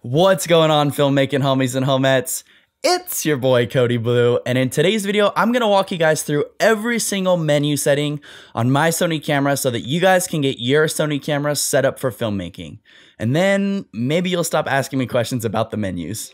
What's going on, filmmaking homies and homettes? It's your boy Cody Blue, and in today's video, I'm gonna walk you guys through every single menu setting on my Sony camera so that you guys can get your Sony camera set up for filmmaking. And then maybe you'll stop asking me questions about the menus.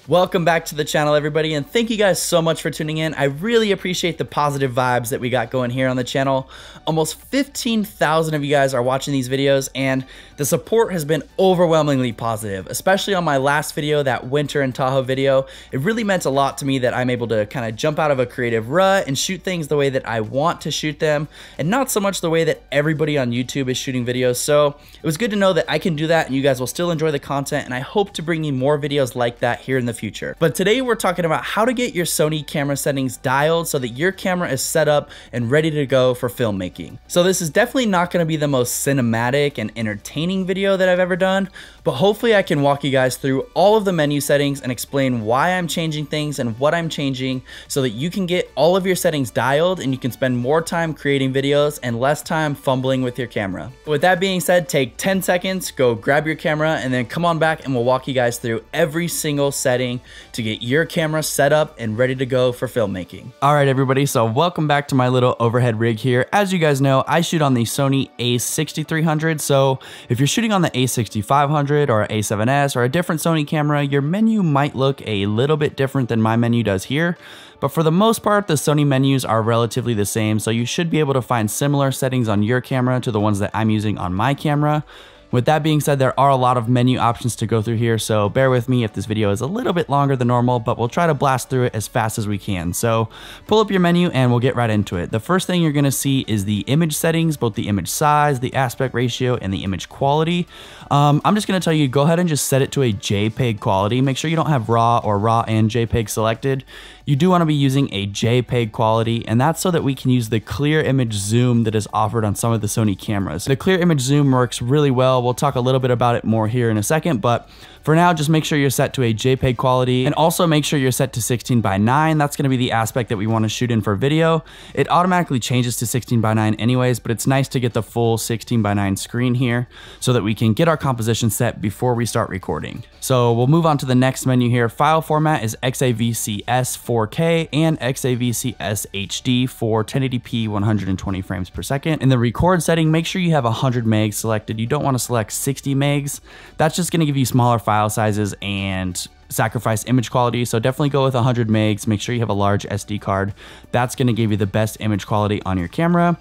Welcome back to the channel, everybody, and thank you guys so much for tuning in. I really appreciate the positive vibes that we got going here on the channel. Almost 15,000 of you guys are watching these videos, and the support has been overwhelmingly positive, especially on my last video, that winter in Tahoe video. It really meant a lot to me that I'm able to kind of jump out of a creative rut and shoot things the way that I want to shoot them, and not so much the way that everybody on YouTube is shooting videos. So it was good to know that I can do that and you guys will still enjoy the content, and I hope to bring you more videos like that here in the future. But today we're talking about how to get your Sony camera settings dialed so that your camera is set up and ready to go for filmmaking. So this is definitely not going to be the most cinematic and entertaining video that I've ever done, but hopefully I can walk you guys through all of the menu settings and explain why I'm changing things and what I'm changing so that you can get all of your settings dialed and you can spend more time creating videos and less time fumbling with your camera. With that being said, take 10 seconds, go grab your camera, and then come on back and we'll walk you guys through every single setting to get your camera set up and ready to go for filmmaking. All right, everybody, so welcome back to my little overhead rig here. As you guys know, I shoot on the Sony a6300, so if you're shooting on the a6500 or a7S or a different Sony camera, your menu might look a little bit different than my menu does here. But for the most part, the Sony menus are relatively the same, so you should be able to find similar settings on your camera to the ones that I'm using on my camera. With that being said, there are a lot of menu options to go through here, so bear with me if this video is a little bit longer than normal, but we'll try to blast through it as fast as we can. So pull up your menu and we'll get right into it. The first thing you're gonna see is the image settings, both the image size, the aspect ratio, and the image quality. I'm just gonna tell you, go ahead and just set it to a JPEG quality. Make sure you don't have RAW or RAW and JPEG selected. You do want to be using a JPEG quality, and that's so that we can use the clear image zoom that is offered on some of the Sony cameras. The clear image zoom works really well. We'll talk a little bit about it more here in a second, but for now, just make sure you're set to a JPEG quality, and also make sure you're set to 16:9. That's going to be the aspect that we want to shoot in for video. It automatically changes to 16:9 anyways, but it's nice to get the full 16:9 screen here so that we can get our composition set before we start recording. So we'll move on to the next menu here. File format is XAVCS 4K and XAVCS HD for 1080p 120 frames per second. In the record setting, make sure you have 100 megs selected. You don't want to select 60 megs. That's just going to give you smaller file sizes and sacrifice image quality, so definitely go with 100 megs. Make sure you have a large SD card. That's going to give you the best image quality on your camera.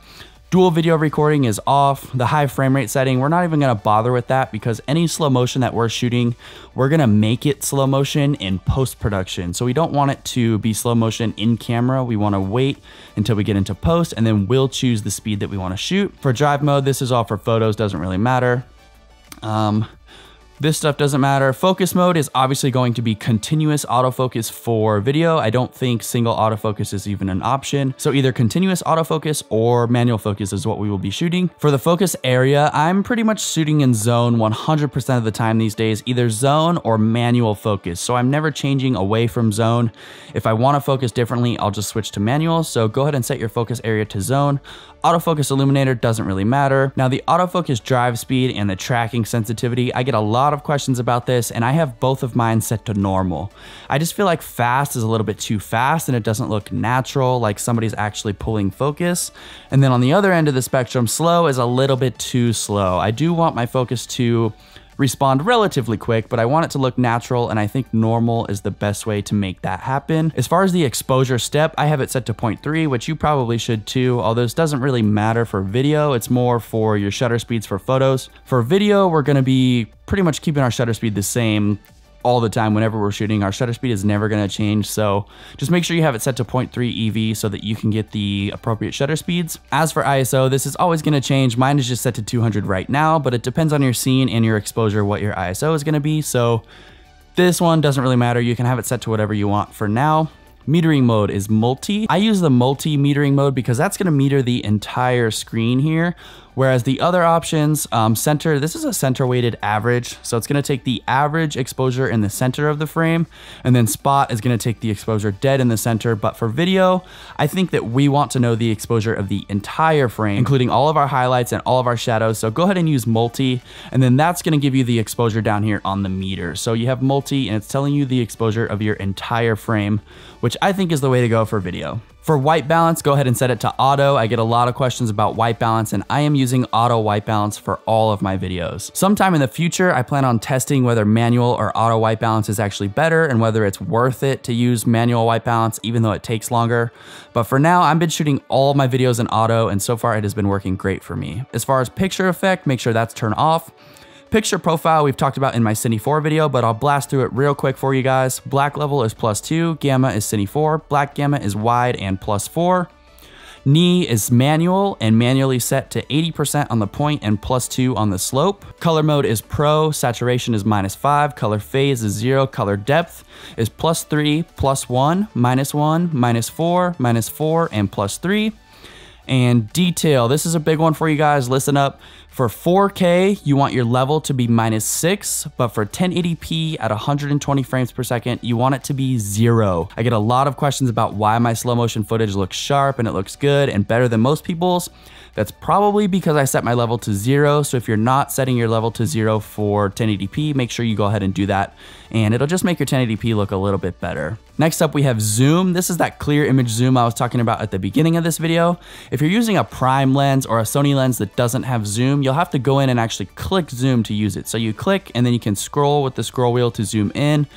Dual video recording is off. The high frame rate setting, we're not even going to bother with that because any slow motion that we're shooting, we're going to make it slow motion in post-production. So we don't want it to be slow motion in camera. We want to wait until we get into post, and then we'll choose the speed that we want to shoot. For drive mode, this is all for photos, doesn't really matter. This stuff doesn't matter. Focus mode is obviously going to be continuous autofocus for video. I don't think single autofocus is even an option. So either continuous autofocus or manual focus is what we will be shooting. For the focus area, I'm pretty much shooting in zone 100% of the time these days, either zone or manual focus. So I'm never changing away from zone. If I want to focus differently, I'll just switch to manual. So go ahead and set your focus area to zone. Autofocus illuminator doesn't really matter. Now the autofocus drive speed and the tracking sensitivity, I get a lot of questions about this, and I have both of mine set to normal. I just feel like fast is a little bit too fast and it doesn't look natural, like somebody's actually pulling focus. And then on the other end of the spectrum, slow is a little bit too slow. I do want my focus to respond relatively quick, but I want it to look natural, and I think normal is the best way to make that happen. As far as the exposure step, I have it set to 0.3, which you probably should too, although this doesn't really matter for video. It's more for your shutter speeds for photos. For video, we're going to be pretty much keeping our shutter speed the same all the time. Whenever we're shooting, our shutter speed is never going to change, so just make sure you have it set to 0.3 EV so that you can get the appropriate shutter speeds. As for ISO, this is always going to change. Mine is just set to 200 right now, but it depends on your scene and your exposure what your ISO is going to be, so this one doesn't really matter. You can have it set to whatever you want for now. Metering mode is multi. I use the multi metering mode because that's gonna meter the entire screen here. Whereas the other options, center, this is a center weighted average. So it's gonna take the average exposure in the center of the frame, and then spot is gonna take the exposure dead in the center. But for video, I think that we want to know the exposure of the entire frame, including all of our highlights and all of our shadows. So go ahead and use multi, and then that's gonna give you the exposure down here on the meter. So you have multi, and it's telling you the exposure of your entire frame, which I think is the way to go for video. For white balance, go ahead and set it to auto. I get a lot of questions about white balance, and I am using auto white balance for all of my videos. Sometime in the future, I plan on testing whether manual or auto white balance is actually better and whether it's worth it to use manual white balance, even though it takes longer. But for now, I've been shooting all of my videos in auto, and so far it has been working great for me. As far as picture effect, make sure that's turned off. Picture profile we've talked about in my Cine 4 video, but I'll blast through it real quick for you guys. Black level is +2, gamma is Cine 4, black gamma is wide and +4. Knee is manual and manually set to 80% on the point and +2 on the slope. Color mode is pro, saturation is -5, color phase is 0, color depth is +3, +1, -1, -4, -4, and +3. And detail, this is a big one for you guys, listen up. For 4K, you want your level to be -6, but for 1080p at 120 frames per second, you want it to be 0. I get a lot of questions about why my slow motion footage looks sharp and it looks good and better than most people's. That's probably because I set my level to 0. So if you're not setting your level to 0 for 1080p, make sure you go ahead and do that. And it'll just make your 1080p look a little bit better. Next up, we have zoom. This is that clear image zoom I was talking about at the beginning of this video. If you're using a prime lens or a Sony lens that doesn't have zoom, you'll have to go in and actually click zoom to use it. So you click and then you can scroll with the scroll wheel to zoom in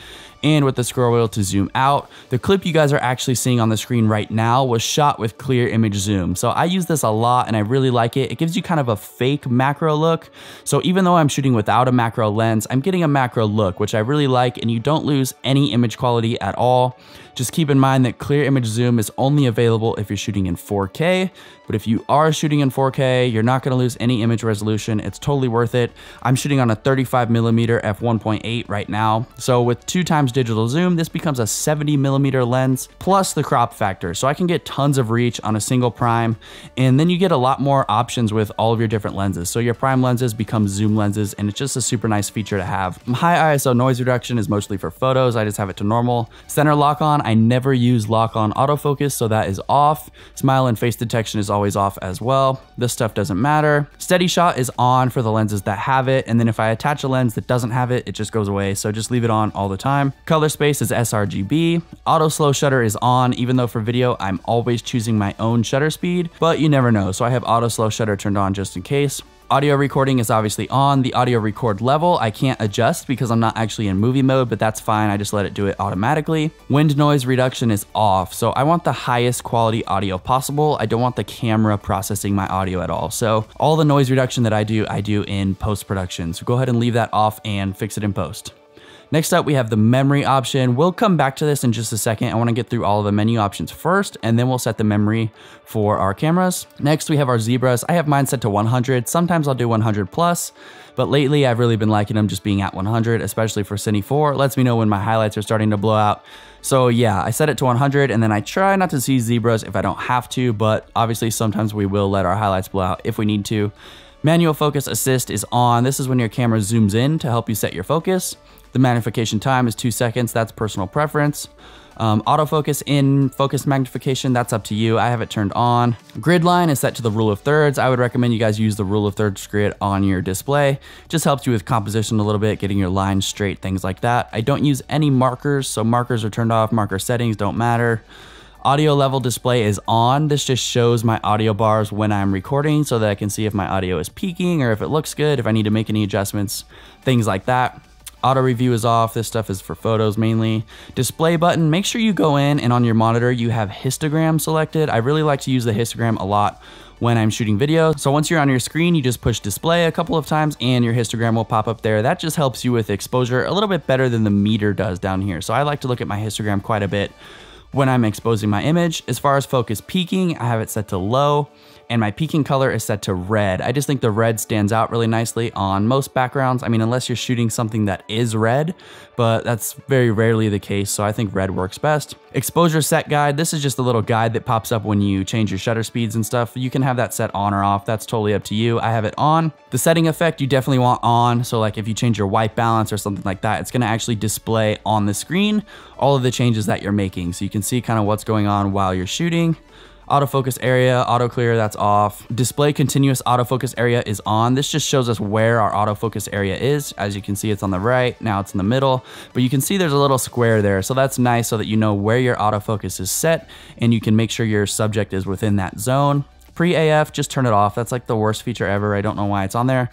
and with the scroll wheel to zoom out. The clip you guys are actually seeing on the screen right now was shot with clear image zoom. So I use this a lot and I really like it. It gives you kind of a fake macro look. So even though I'm shooting without a macro lens, I'm getting a macro look, which I really like, and you don't lose any image quality at all. Just keep in mind that clear image zoom is only available if you're shooting in 4K, but if you are shooting in 4K, you're not gonna lose any image resolution. It's totally worth it. I'm shooting on a 35mm f1.8 right now. So with 2x digital zoom, this becomes a 70mm lens plus the crop factor. So I can get tons of reach on a single prime, and then you get a lot more options with all of your different lenses. So your prime lenses become zoom lenses, and it's just a super nice feature to have. High ISO noise reduction is mostly for photos. I just have it to normal. Center lock on, I never use lock on autofocus, so that is off. Smile and face detection is always off as well. This stuff doesn't matter. Steady shot is on for the lenses that have it, and then if I attach a lens that doesn't have it, it just goes away, so just leave it on all the time. Color space is sRGB. Auto slow shutter is on, even though for video, I'm always choosing my own shutter speed, but you never know, so I have auto slow shutter turned on just in case. Audio recording is obviously on. The audio record level I can't adjust because I'm not actually in movie mode, but that's fine. I just let it do it automatically. Wind noise reduction is off. So I want the highest quality audio possible. I don't want the camera processing my audio at all. So all the noise reduction that I do in post-production. So go ahead and leave that off and fix it in post. Next up, we have the memory option. We'll come back to this in just a second. I want to get through all of the menu options first, and then we'll set the memory for our cameras. Next, we have our zebras. I have mine set to 100. Sometimes I'll do 100 plus, but lately I've really been liking them just being at 100, especially for Cine 4. It lets me know when my highlights are starting to blow out. So yeah, I set it to 100, and then I try not to see zebras if I don't have to, but obviously sometimes we will let our highlights blow out if we need to. Manual focus assist is on. This is when your camera zooms in to help you set your focus. The magnification time is 2 seconds. That's personal preference. Autofocus in focus magnification, that's up to you. I have it turned on. Grid line is set to the rule of thirds. I would recommend you guys use the rule of thirds grid on your display. Just helps you with composition a little bit, getting your lines straight, things like that. I don't use any markers, so markers are turned off. Marker settings don't matter. Audio level display is on. This just shows my audio bars when I'm recording so that I can see if my audio is peaking or if it looks good, if I need to make any adjustments, things like that. Auto review is off. This stuff is for photos mainly. Display button, make sure you go in and on your monitor you have histogram selected. I really like to use the histogram a lot when I'm shooting video. So once you're on your screen, you just push display a couple of times and your histogram will pop up there. That just helps you with exposure a little bit better than the meter does down here. So I like to look at my histogram quite a bit when I'm exposing my image. As far as focus peaking, I have it set to low. and my peaking color is set to red. I just think the red stands out really nicely on most backgrounds. I mean, unless you're shooting something that is red, but that's very rarely the case, so I think red works best. Exposure set guide, this is just a little guide that pops up when you change your shutter speeds and stuff. You can have that set on or off, that's totally up to you. I have it on. The setting effect you definitely want on, so like if you change your white balance or something like that, it's gonna actually display on the screen all of the changes that you're making, so you can see kind of what's going on while you're shooting. Autofocus area, auto clear, that's off. Display continuous autofocus area is on. This just shows us where our autofocus area is. As you can see, it's on the right, now it's in the middle, but you can see there's a little square there. So that's nice so that you know where your autofocus is set and you can make sure your subject is within that zone. Pre-AF, just turn it off. That's like the worst feature ever. I don't know why it's on there.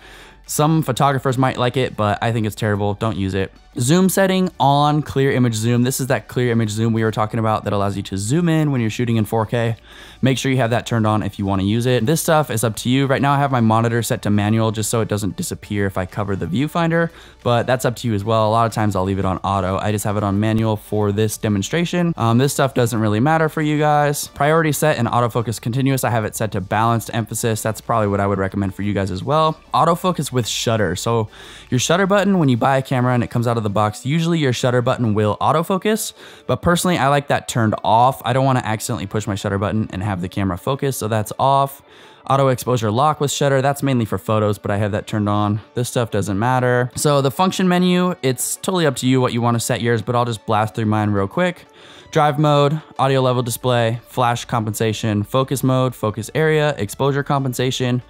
Some photographers might like it, but I think it's terrible. Don't use it. Zoom setting on, clear image zoom. This is that clear image zoom we were talking about that allows you to zoom in when you're shooting in 4K. Make sure you have that turned on if you want to use it. This stuff is up to you. Right now I have my monitor set to manual just so it doesn't disappear if I cover the viewfinder, but that's up to you as well. A lot of times I'll leave it on auto. I just have it on manual for this demonstration. This stuff doesn't really matter for you guys. Priority set and autofocus continuous, I have it set to balanced emphasis. That's probably what I would recommend for you guys as well. Autofocus with shutter. So your shutter button, when you buy a camera and it comes out of the box, usually your shutter button will autofocus, but personally I like that turned off. I don't want to accidentally push my shutter button and have the camera focus, so that's off. Auto exposure lock with shutter, that's mainly for photos, but I have that turned on. This stuff doesn't matter. So the function menu, it's totally up to you what you want to set yours, but I'll just blast through mine real quick. Drive mode, audio level display, flash compensation, focus mode, focus area, exposure compensation,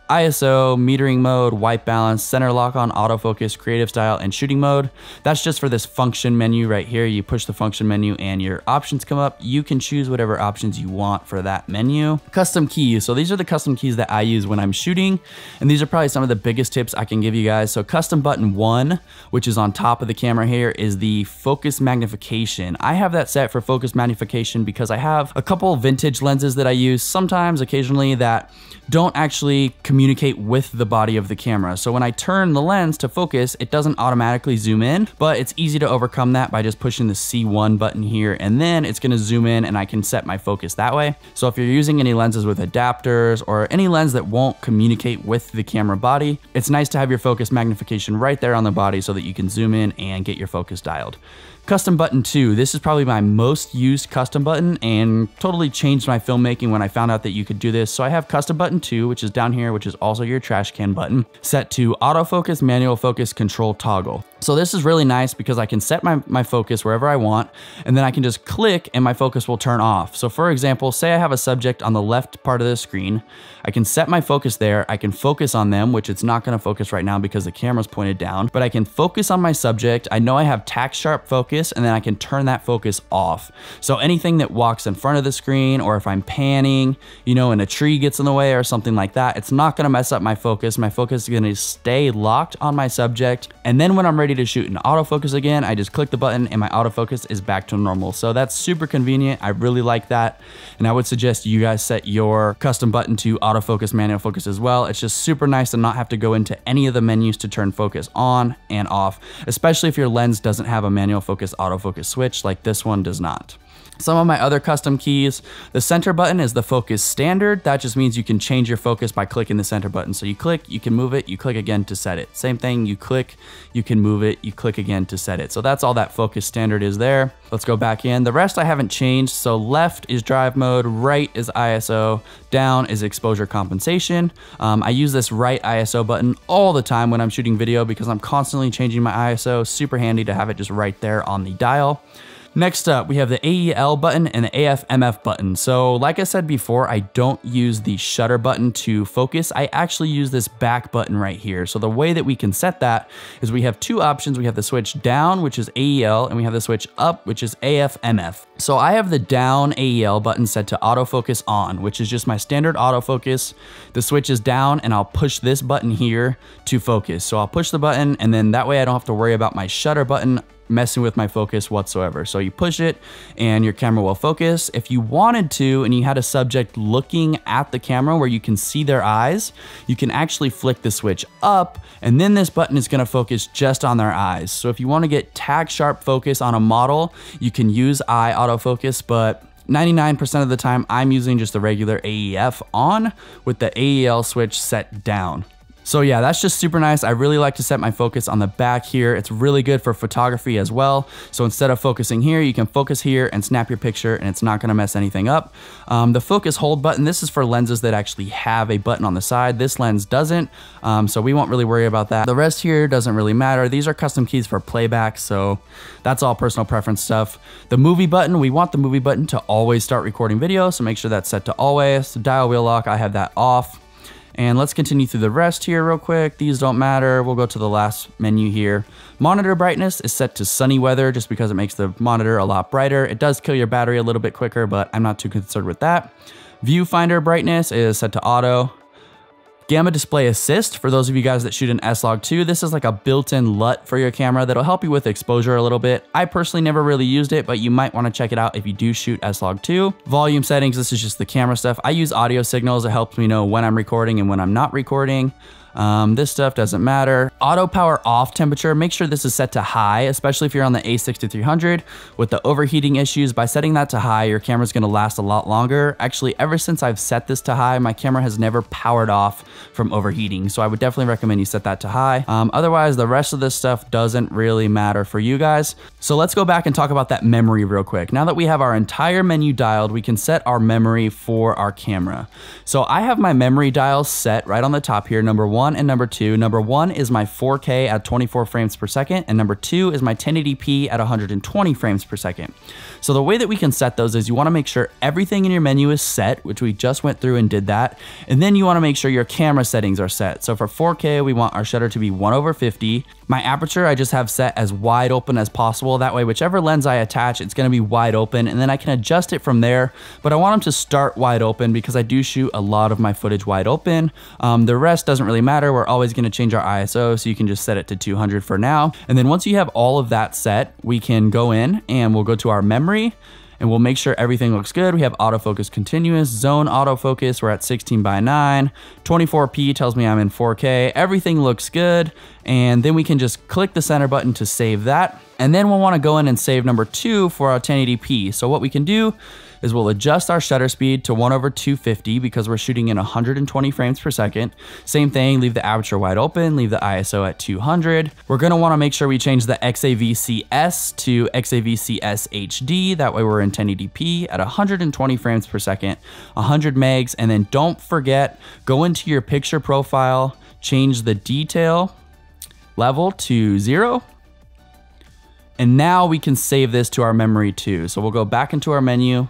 ISO, metering mode, white balance, center lock on, autofocus, creative style, and shooting mode. That's just for this function menu right here. You push the function menu and your options come up. You can choose whatever options you want for that menu. Custom keys. So these are the custom keys that I use when I'm shooting, and these are probably some of the biggest tips I can give you guys. So custom button 1, which is on top of the camera here, is the focus magnification. I have that set for focus magnification because I have a couple vintage lenses that I use sometimes, occasionally, that don't actually communicate with the body of the camera. So when I turn the lens to focus, it doesn't automatically zoom in, but it's easy to overcome that by just pushing the C1 button here, and then it's gonna zoom in and I can set my focus that way. So if you're using any lenses with adapters or any lens that won't communicate with the camera body, it's nice to have your focus magnification right there on the body so that you can zoom in and get your focus dialed. Custom button 2, this is probably my most used custom button and totally changed my filmmaking when I found out that you could do this. So I have custom button 2, which is down here, which is also your trash can button, set to autofocus, manual focus, control toggle. So this is really nice because I can set my focus wherever I want, and then I can just click and my focus will turn off. So for example, say I have a subject on the left part of the screen, I can set my focus there, I can focus on them, which it's not gonna focus right now because the camera's pointed down, but I can focus on my subject. I know I have tack sharp focus, and then I can turn that focus off. So anything that walks in front of the screen, or if I'm panning, you know, and a tree gets in the way or something like that, it's not gonna mess up my focus. My focus is gonna stay locked on my subject. And then when I'm ready to shoot in autofocus again, I just click the button and my autofocus is back to normal. So that's super convenient. I really like that. And I would suggest you guys set your custom button to autofocus, manual focus as well. It's just super nice to not have to go into any of the menus to turn focus on and off, especially if your lens doesn't have a manual focus autofocus switch like this one does not. Some of my other custom keys, the center button is the focus standard. That just means you can change your focus by clicking the center button. So you click, you can move it, you click again to set it. Same thing, you click, you can move it, you click again to set it. So that's all that focus standard is there. Let's go back in. The rest I haven't changed. So left is drive mode, right is ISO, down is exposure compensation. I use this right ISO button all the time when I'm shooting video because I'm constantly changing my ISO. Super handy to have it just right there on the dial. Next up, we have the AEL button and the AF/MF button. So like I said before, I don't use the shutter button to focus. I actually use this back button right here. So the way that we can set that is we have two options. We have the switch down, which is AEL, and we have the switch up, which is AF/MF. So I have the down AEL button set to autofocus on, which is just my standard autofocus. The switch is down and I'll push this button here to focus. So I'll push the button and then that way I don't have to worry about my shutter button messing with my focus whatsoever. So you push it and your camera will focus. If you wanted to and you had a subject looking at the camera where you can see their eyes, you can actually flick the switch up and then this button is gonna focus just on their eyes. So if you wanna get tag sharp focus on a model, you can use eye autofocus, but 99% of the time, I'm using just the regular AEF on with the AEL switch set down. So yeah, that's just super nice. I really like to set my focus on the back here. It's really good for photography as well. So instead of focusing here, you can focus here and snap your picture and it's not gonna mess anything up. The focus hold button, this is for lenses that actually have a button on the side. This lens doesn't, so we won't really worry about that. The rest here doesn't really matter. These are custom keys for playback, so that's all personal preference stuff. The movie button, we want the movie button to always start recording video, so make sure that's set to always. The dial wheel lock, I have that off. And let's continue through the rest here real quick. These don't matter. We'll go to the last menu here. Monitor brightness is set to sunny weather just because it makes the monitor a lot brighter. It does kill your battery a little bit quicker, but I'm not too concerned with that. Viewfinder brightness is set to auto. Gamma display assist, for those of you guys that shoot an S-Log2, this is like a built-in LUT for your camera that'll help you with exposure a little bit. I personally never really used it, but you might want to check it out if you do shoot S-Log2. Volume settings, this is just the camera stuff. I use audio signals. It helps me know when I'm recording and when I'm not recording. This stuff doesn't matter. Auto power off temperature, make sure this is set to high, especially if you're on the A6300 with the overheating issues. By setting that to high, your camera's gonna last a lot longer. Actually, ever since I've set this to high, my camera has never powered off from overheating. So I would definitely recommend you set that to high. Otherwise, the rest of this stuff doesn't really matter for you guys. So let's go back and talk about that memory real quick. Now that we have our entire menu dialed, we can set our memory for our camera. So I have my memory dials set right on the top here, number 1 and number 2. Number 1 is my 4K at 24 frames per second, and number 2 is my 1080p at 120 frames per second. So the way that we can set those is you wanna make sure everything in your menu is set, which we just went through and did that, and then you wanna make sure your camera settings are set. So for 4K, we want our shutter to be 1/50. My aperture, I just have set as wide open as possible. That way, whichever lens I attach, it's gonna be wide open, and then I can adjust it from there, but I want them to start wide open because I do shoot a lot of my footage wide open. The rest doesn't really matter. We're always gonna change our ISO, so you can just set it to 200 for now. And then once you have all of that set, we can go in and we'll go to our memory and we'll make sure everything looks good. We have autofocus continuous, zone autofocus, we're at 16:9. 24p tells me I'm in 4K. Everything looks good. And then we can just click the center button to save that. And then we'll wanna go in and save number 2 for our 1080p. So what we can do is we'll adjust our shutter speed to 1/250 because we're shooting in 120 frames per second. Same thing, leave the aperture wide open, leave the ISO at 200. We're gonna wanna make sure we change the XAVCS to XAVCS HD. That way we're in 1080p at 120 frames per second, 100 megs. And then don't forget, go into your picture profile, change the detail level to 0. And now we can save this to our memory too. So we'll go back into our menu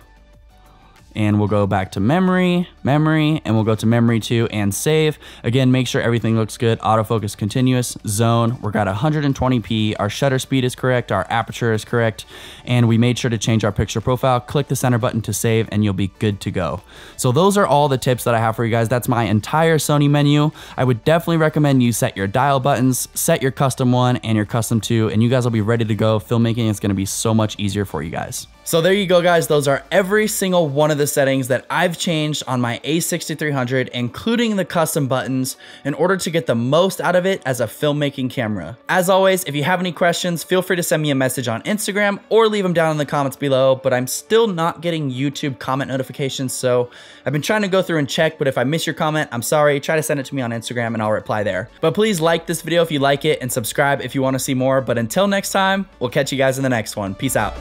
and we'll go back to memory, and we'll go to memory 2 and save. Again, make sure everything looks good. Autofocus continuous, zone, we're got 120p, our shutter speed is correct, our aperture is correct, and we made sure to change our picture profile. Click the center button to save and you'll be good to go. So those are all the tips that I have for you guys. That's my entire Sony menu. I would definitely recommend you set your dial buttons, set your custom 1 and your custom 2, and you guys will be ready to go. Filmmaking is gonna be so much easier for you guys. So there you go, guys. Those are every single one of the settings that I've changed on my A6300, including the custom buttons, in order to get the most out of it as a filmmaking camera. As always, if you have any questions, feel free to send me a message on Instagram or leave them down in the comments below, but I'm still not getting YouTube comment notifications, so I've been trying to go through and check, but if I miss your comment, I'm sorry. Try to send it to me on Instagram and I'll reply there. But please like this video if you like it and subscribe if you want to see more. But until next time, we'll catch you guys in the next one. Peace out.